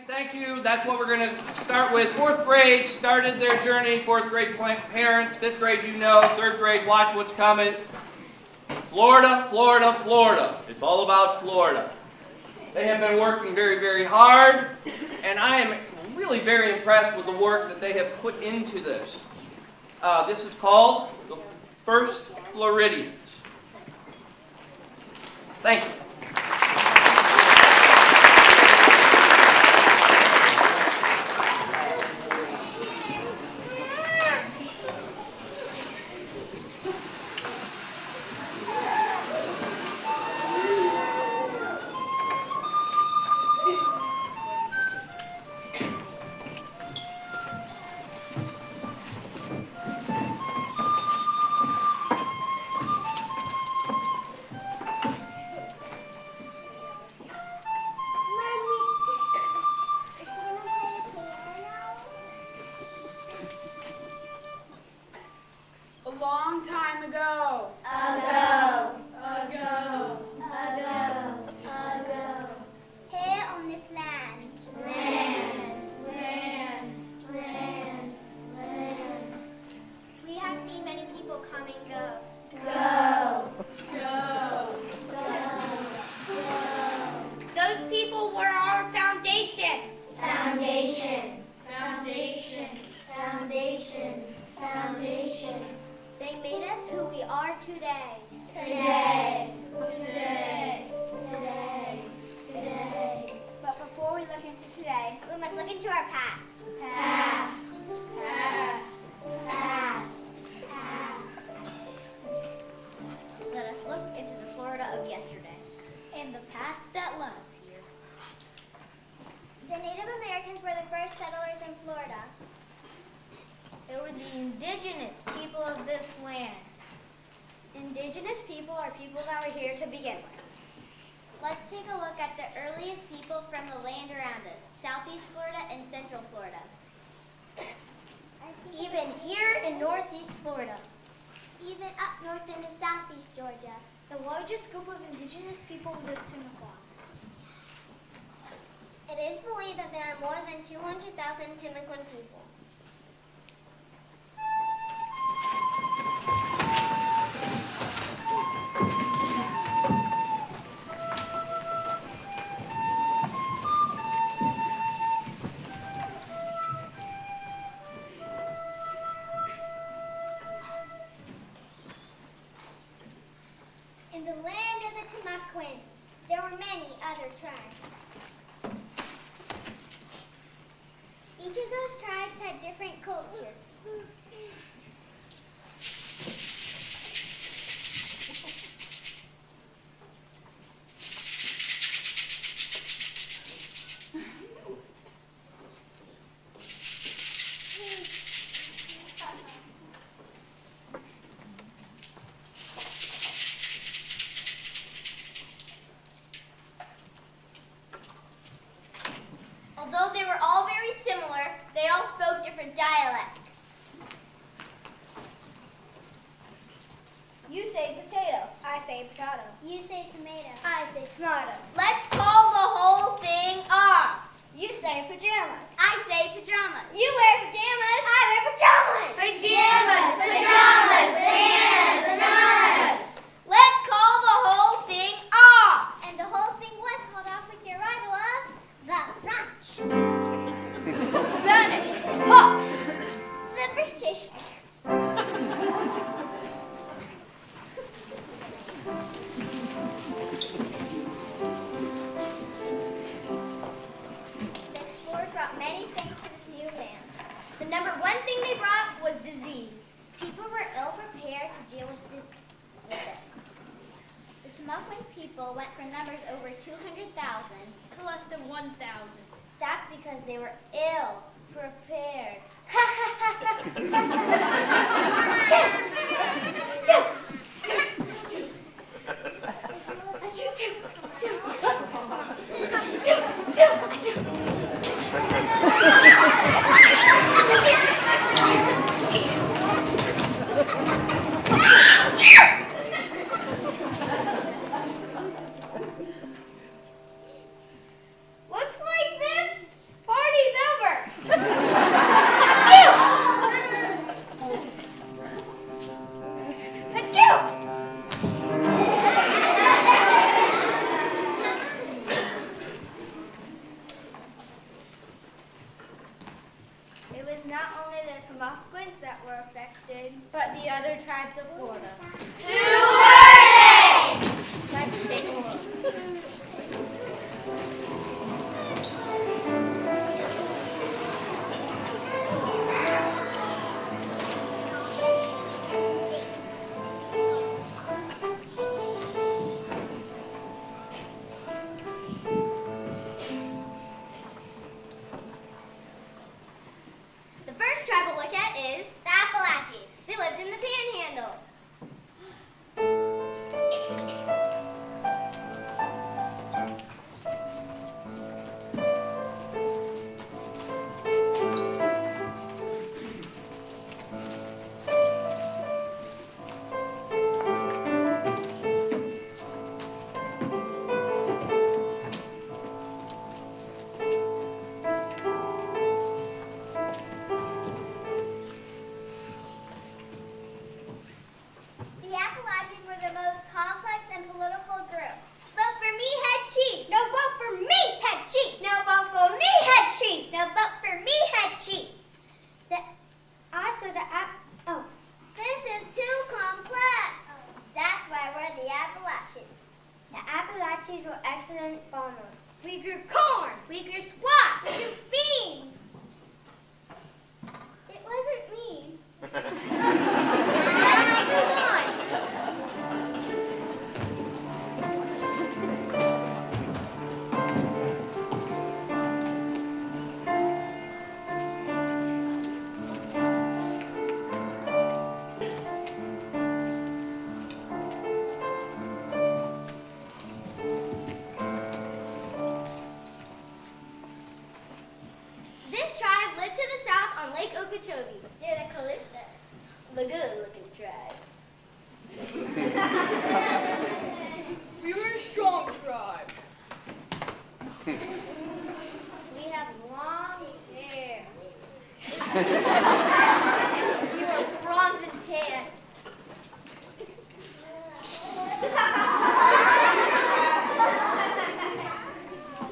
Thank you. That's what we're going to start with. Fourth grade started their journey. Fourth grade parents, fifth grade you know, third grade watch what's coming. Florida, Florida, Florida. It's all about Florida. They have been working very, very hard, and I am really very impressed with the work that they have put into this. This is called the First Floridians. Thank you. They made us who we are today. Today. But before we look into today, we must look into our past. Let us look into the Florida of yesterday and the path that led us here. The Native Americans were the first settlers in Florida. They were the indigenous people of this land. Indigenous people are people that were here to begin with. Let's take a look at the earliest people from the land around us, Southeast Florida and Central Florida. Even here in Northeast Florida. Even up north into Southeast Georgia. The largest group of indigenous people lived in the swamps. It is believed that there are more than 200,000 Timucuan people. In the land of the Timucuans, there were many other tribes. Each of those tribes had different cultures. Although they were all very similar, they all spoke different dialects. You say potato. I say potato. You say tomato. I say tomato. Let's call the whole thing off. You say pajamas. I say pajamas. You wear pajamas. I wear pajamas. Pajamas, pajamas, bananas, bananas. Let's call the whole thing off. And the whole thing was called off with the arrival of the French. The Spanish. Huh. The British. The explorers brought many things to this new land. The number one thing they brought was disease. People were ill prepared to deal with this. The Timucuan people went from numbers over 200,000 to less than 1,000. That's because they were ill prepared. Looks like this not only the Tamaulipas that were affected, But the other tribes of Florida. who were they? Let's take a look. The first tribe we'll look at is the Appalachians. They lived in the Panhandle. The Appalachians were the most complex and political group. Vote for me, head chief. No vote for me, head chief. No vote for me, head chief. No vote for me, head chief. This is too complex. That's why we're the Appalachians. The Appalachians were excellent farmers. We grew corn. We grew squash. We grew beans. It wasn't mean. Come on. This tribe lived to the south on Lake Okeechobee, near the Calusas. The good-looking tribe. We were a strong tribe. We have long hair. We were bronze and tan.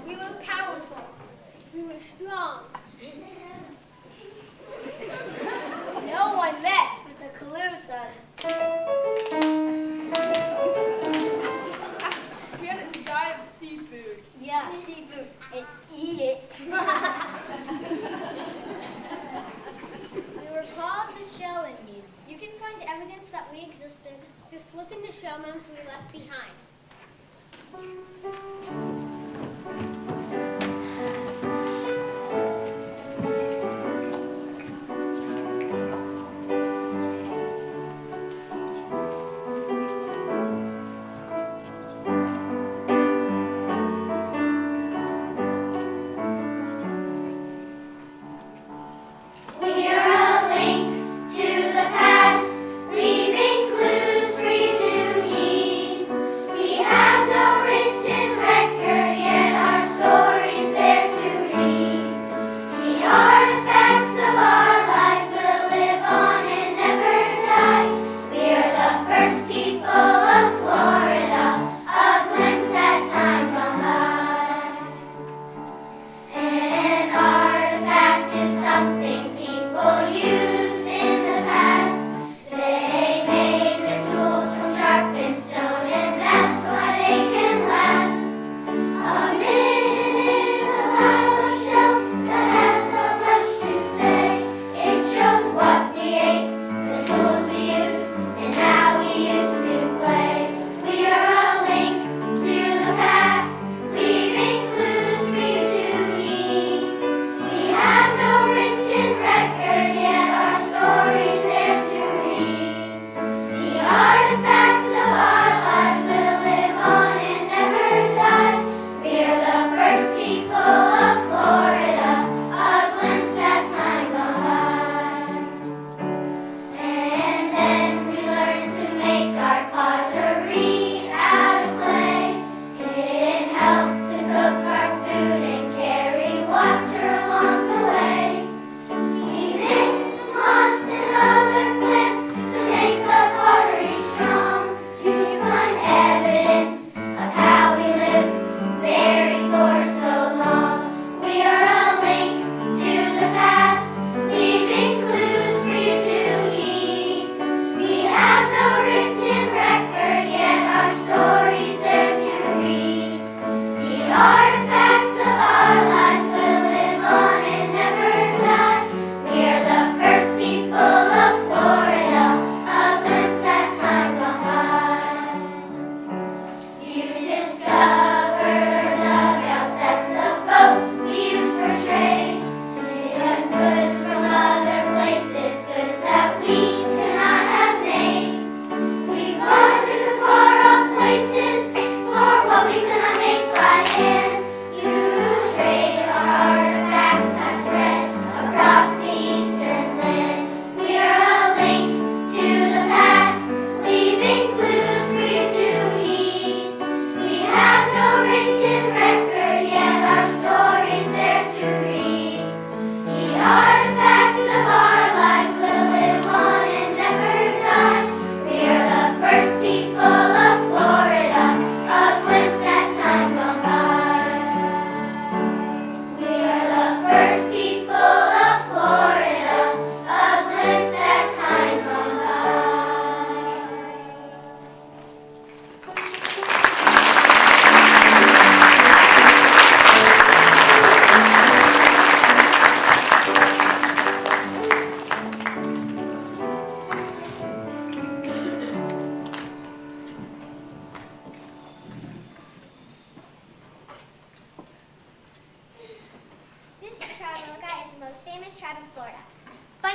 We were powerful. We were strong. No one messed with the Calusas. We had a diet of seafood. Yeah, seafood, and eat it. We were called the Shell Indians. You can find evidence that we existed. Just look in the shell mounds we left behind. We're a link to the past, leaving clues for you to heed. We have no written record.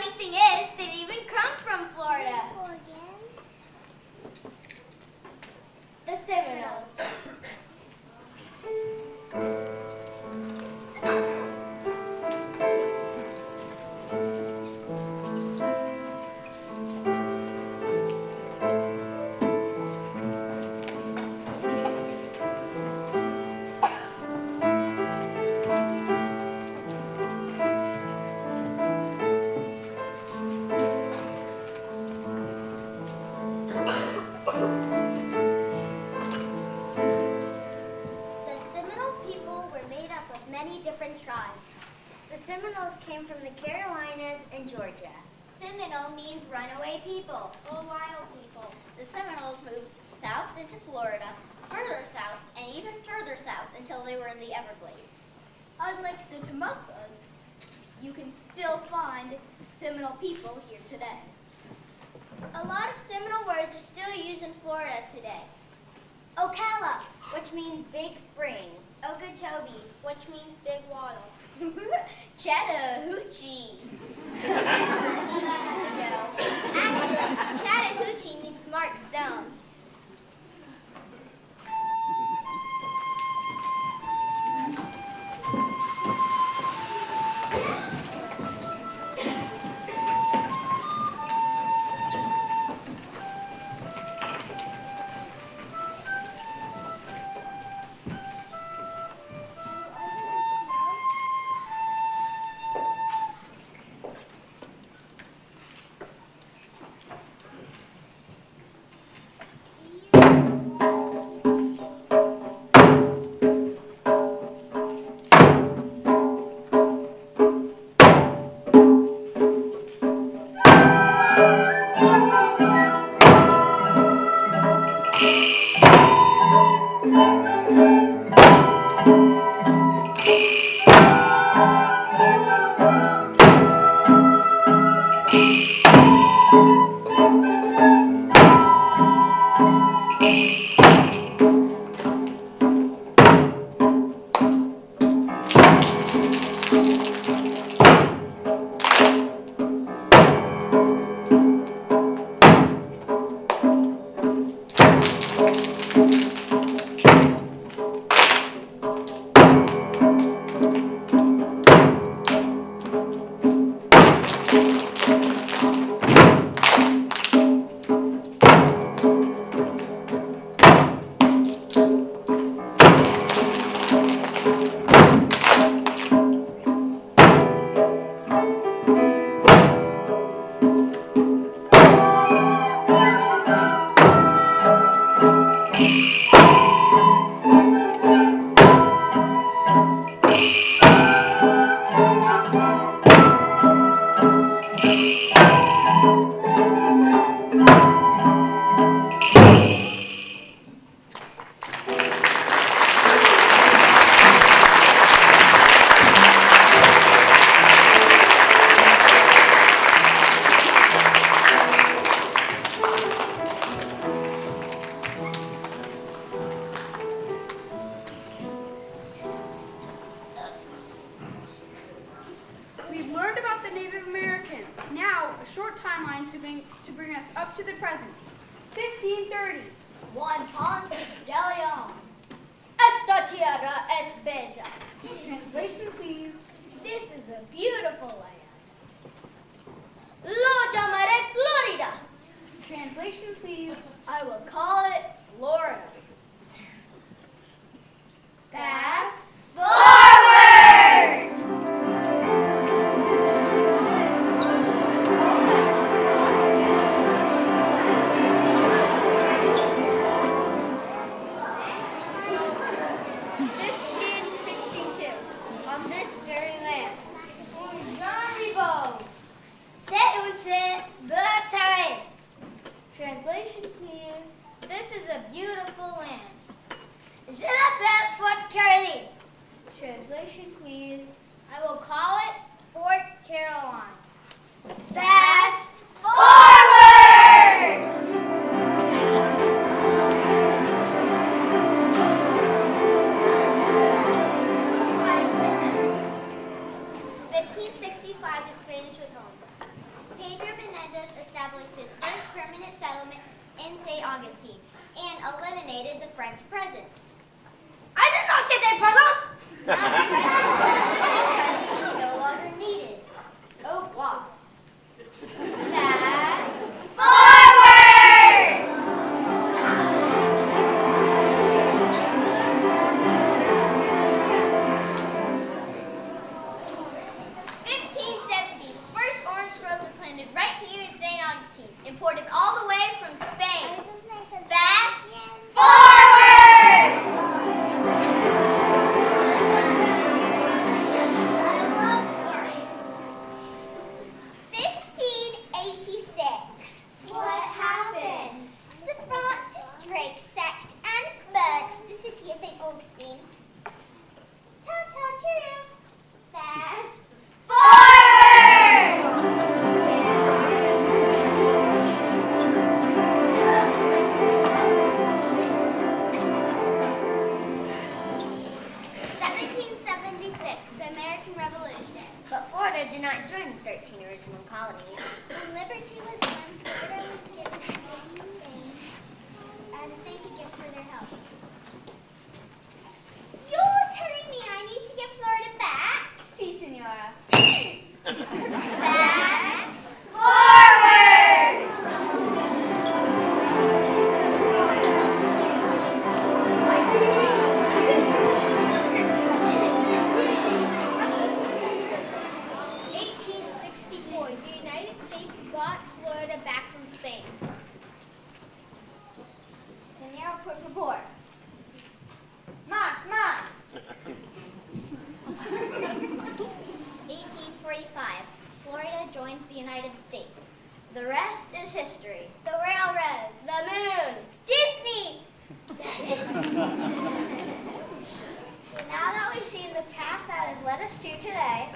funny thing is, they even come from Florida. The Seminoles. Tribes. The Seminoles came from the Carolinas and Georgia. Seminole means runaway people or wild people. The Seminoles moved south into Florida, further south, and even further south until they were in the Everglades. Unlike the Tamucas, you can still find Seminole people here today. A lot of Seminole words are still used in Florida today. Ocala, which means big spring. Okeechobee, which means big water. Chattahoochee. Actually, Chattahoochee means Mark Stone. established his first permanent settlement in St. Augustine and eliminated the French presence. I did not get that present! Now the presence is no longer needed. Au revoir. Fast forward! 1570, the first orange groves were planted right here in St. Augustine, imported all the way from Spain. Fast forward! 1586. What happened? Sir Francis Drake sacked and burnt the city of St. Augustine. Ta-ta, cheerio. Fast forward! 1776, the American Revolution. But Florida did not join the 13 original colonies. When liberty was won, Florida was given to Spain as a thank you gift for their help. You're telling me I need to get Florida back? Si, senora. Fast forward! 1864, the United States bought Florida back from Spain. Senora, por favor. Más, más. 1845, Florida joins the United States. The rest is history. The railroad, the moon, Disney! Now that we've seen the path that has led us to today,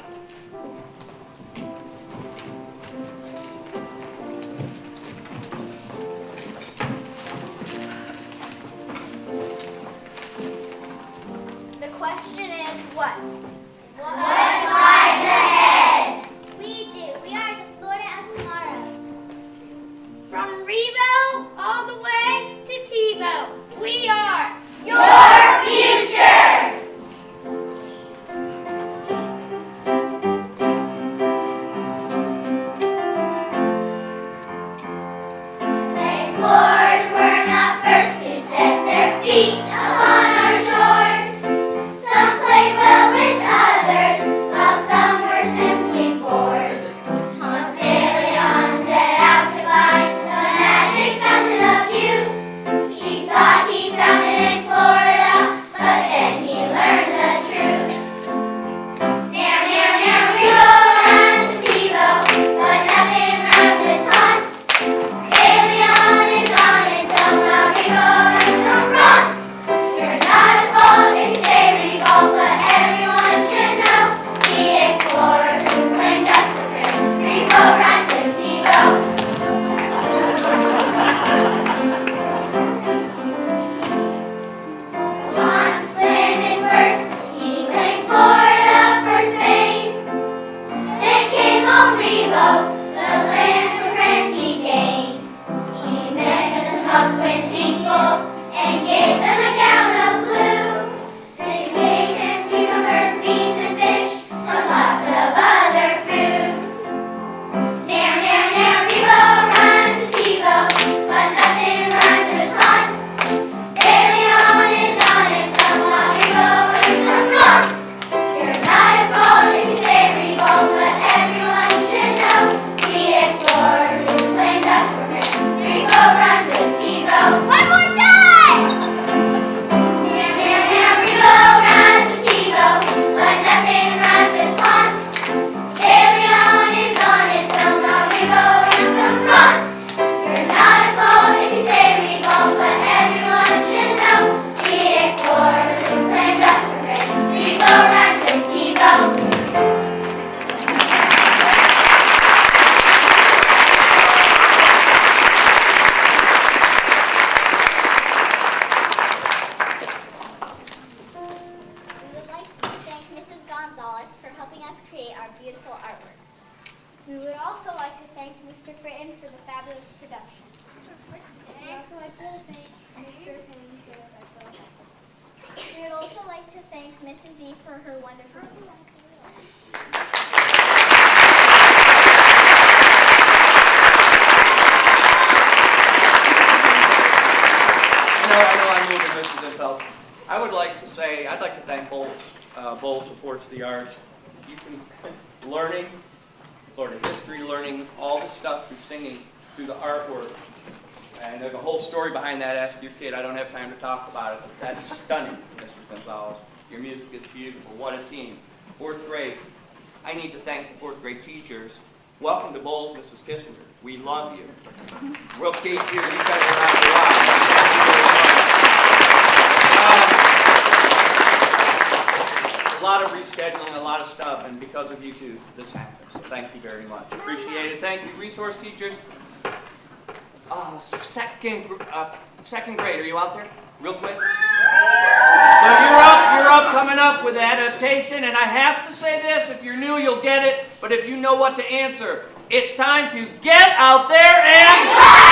the question is what? What lies ahead? We do. We are the Florida of tomorrow. From Rebo all the way to Tebow, we are Your future! Explorers were not first to set their feet upon our shores. Some played well with others, while some were simply boors. Hans Leon set out to find the magic fountain of youth. He thought he found it in Florida, but then he learned the truth. Near, near, near, we go around to Tebow, but nothing rhymes with Hans. De Leon is on it, somehow we go around from France. You're not a fault if you say revolt, but everyone should know the explorers who claimed us for friends. Revolt rhymes with Tebow. Once landed first, he claimed Florida for Spain. Then came on Rebo, the land for France he gained. He met them up with people and gave them a gown of blue. They gave him cucumbers, beans, and fish, plus lots of other foods. Near, near, near, Rebo rhymes with Tebow, but nothing rhymes with Hans. De Leon is on it, somehow Rebo is from France. You're not a fault if you say revolt, but everyone should know the explorers who claimed us for friends. Rebo rhymes with Tebow. One more time! Near, near, near, Rebo rhymes with Tebow, but nothing rhymes with Hans. De Leon is on it, somehow Rebo is from France. You're not a fault if you say revolt, but everyone should know the explorers who claimed us for friends. Rebo rhymes with Tebow. We would like to thank Mrs. Gonzalez for helping us create our beautiful artwork. We would also like to thank Mr. Fritton for the fabulous production. We would also like to thank Mr. Fritton for the special. We would also like to thank Mrs. Z for her wonderful music. I know I'm moving, Mrs. Infeld. I'd like to thank Bolles. Bolles supports the arts. You can learning history, learning all the stuff through singing, through the artwork. And there's a whole story behind that. Ask your kid. I don't have time to talk about it, but that's stunning, Mrs. Gonzalez. Your music is beautiful. What a team. Fourth grade. I need to thank the fourth grade teachers. Welcome to Bolles, Mrs. Kissinger. We love you. We'll keep you. You guys are around a lot. A lot of rescheduling, a lot of stuff, and because of you two, this happens. So thank you very much. Appreciate it. Thank you, resource teachers. Second grade, are you out there? Real quick. So you're up, coming up with adaptation, and I have to say this, if you're new, you'll get it, but if you know what to answer, it's time to get out there and...